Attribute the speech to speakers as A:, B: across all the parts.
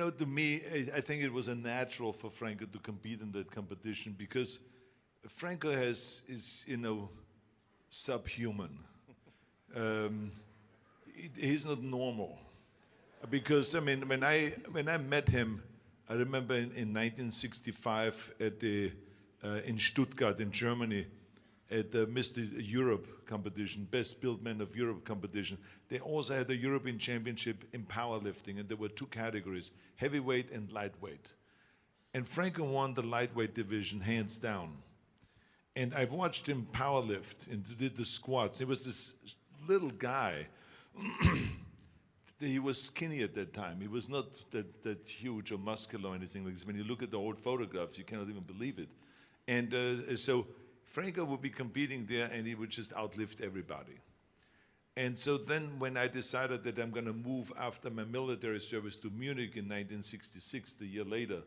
A: know, to me, I think it was a natural for Franco to compete in that competition because Franco is subhuman. He's not normal. Because, I mean, when I met him, I remember in 1965 in Stuttgart, in Germany, at the Mr. Europe competition, Best Built Man of Europe competition. They also had a European Championship in powerlifting, and there were two categories, heavyweight and lightweight. And Franco won the lightweight division, hands down. And I watched him powerlift and did the squats. He was this little guy. He was skinny at that time. He was not that huge or muscular or anything like this. When you look at the old photographs, you cannot even believe it. And so Franco would be competing there, and he would just outlift everybody. And so then when I decided that I'm going to move after my military service to Munich in 1966, the year later,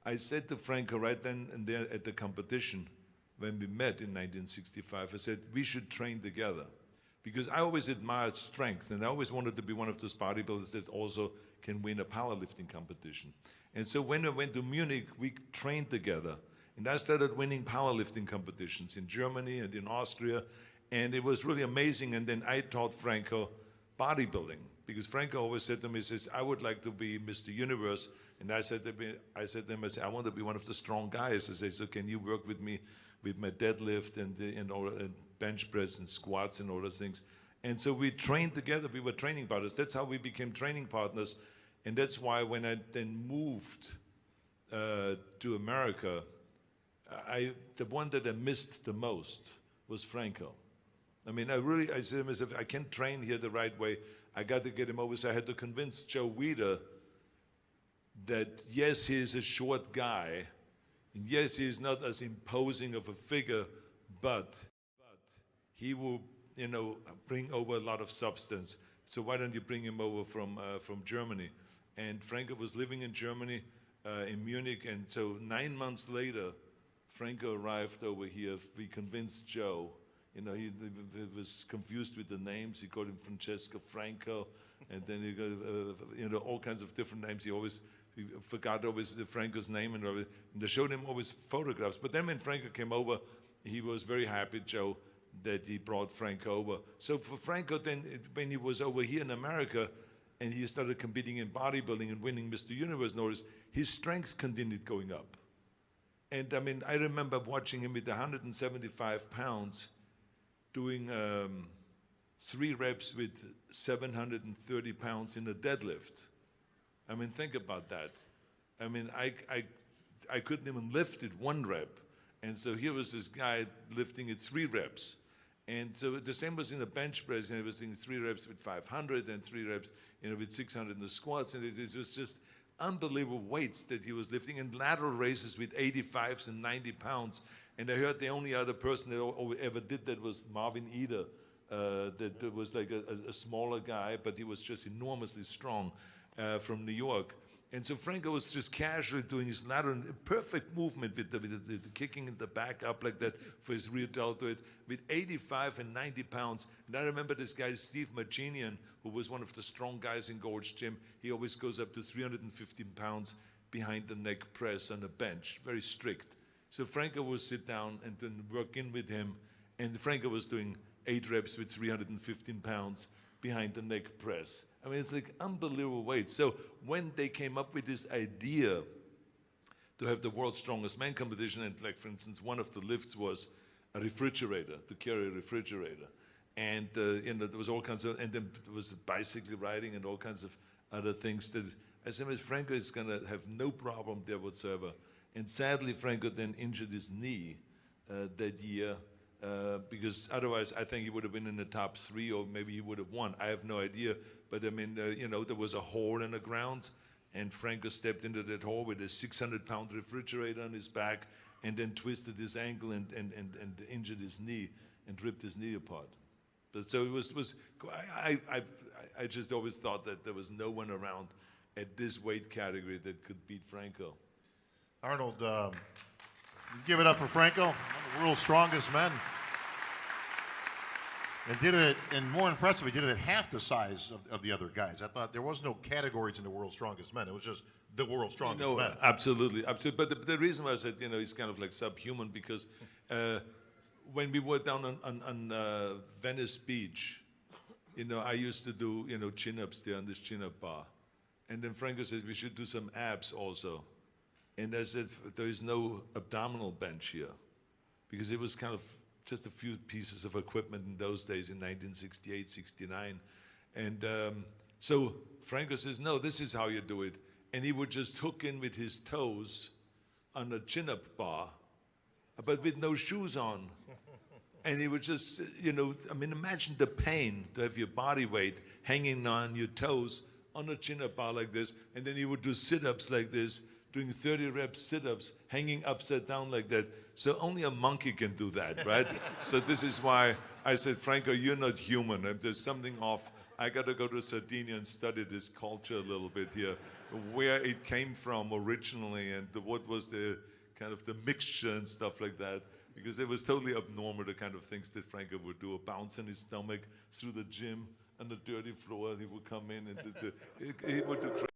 A: I said to Franco right then and there at the competition, when we met in 1965, I said, we should train together. Because I always admired strength, and I always wanted to be one of those bodybuilders that also can win a powerlifting competition. And so when I went to Munich, we trained together. And I started winning powerlifting competitions in Germany and in Austria. And it was really amazing. And then I taught Franco bodybuilding. Because Franco always said to me, he says, I would like to be Mr. Universe. And I said to him, I want to be one of the strong guys. I said, so can you work with me with my deadlift and bench press and squats and all those things? And so we trained together. We were training partners. That's how we became training partners. And that's why when I then moved to America, the one that I missed the most was Franco. I mean, I said to myself, I can't train here the right way. I got to get him over. So I had to convince Joe Weider that yes, he is a short guy, and yes, he is not as imposing of a figure, but he will, bring over a lot of substance. So why don't you bring him over from Germany? And Franco was living in Germany, in Munich, and so 9 months later, Franco arrived over here. We convinced Joe. He was confused with the names. He called him Francesco Franco, and then he got, all kinds of different names. He forgot always Franco's name, and they showed him always photographs. But then when Franco came over, he was very happy, Joe, that he brought Franco over. So for Franco then, when he was over here in America, and he started competing in bodybuilding and winning Mr. Universe, notice his strength continued going up. And I mean, I remember watching him with 175 pounds, doing 3 reps with 730 pounds in a deadlift. I mean, think about that. I mean, I couldn't even lift it 1 rep. And so here was this guy lifting it 3 reps. And so the same was in the bench press, and he was doing 3 reps with 500 and 3 reps, with 600 in the squats. And it was just unbelievable weights that he was lifting, and lateral raises with 85s and 90 pounds. And I heard the only other person that ever did that was Marvin Eder, that was like a smaller guy, but he was just enormously strong from New York. And so Franco was just casually doing his lateral, perfect movement with the kicking in the back up like that for his rear deltoid with 85 and 90 pounds. And I remember this guy, Steve Maginian, who was one of the strong guys in Gold's Gym. He always goes up to 315 pounds behind the neck press on the bench, very strict. So Franco would sit down and then work in with him. And Franco was doing 8 reps with 315 pounds behind the neck press. I mean, it's like unbelievable weight. So when they came up with this idea to have the world's strongest man competition, and like, for instance, one of the lifts was a refrigerator, to carry a refrigerator. And, there was all kinds of, and then there was bicycle riding and all kinds of other things that, I said, Franco is gonna have no problem there whatsoever. And sadly, Franco then injured his knee that year, because otherwise I think he would have been in the top 3, or maybe he would have won. I have no idea. But I mean, there was a hole in the ground, and Franco stepped into that hole with a 600-pound refrigerator on his back, and then twisted his ankle and injured his knee and ripped his knee apart. But so it was I just always thought that there was no one around at this weight category that could beat Franco.
B: Arnold, give it up for Franco, one of the world's strongest men. And did it, and more impressive, he did it at half the size of the other guys. I thought there was no categories in the world's strongest men. It was just the world's strongest men.
A: Absolutely. But the reason why I said, he's kind of like subhuman because when we were down on Venice Beach, I used to do, chin-ups there on this chin-up bar. And then Franco says, we should do some abs also. And I said, there is no abdominal bench here. Because it was kind of just a few pieces of equipment in those days in 1968, 69. And so Franco says, no, this is how you do it. And he would just hook in with his toes on a chin-up bar, but with no shoes on. And he would just, imagine the pain to have your body weight hanging on your toes on a chin-up bar like this. And then he would do sit-ups like this, doing 30 reps sit-ups, hanging upside down like that. So only a monkey can do that, right? So this is why I said, Franco, you're not human. If there's something off, I got to go to Sardinia and study this culture a little bit here, where it came from originally and what was the kind of the mixture and stuff like that. Because it was totally abnormal, the kind of things that Franco would do, a bounce on his stomach through the gym on the dirty floor. He would come in and he would do crazy.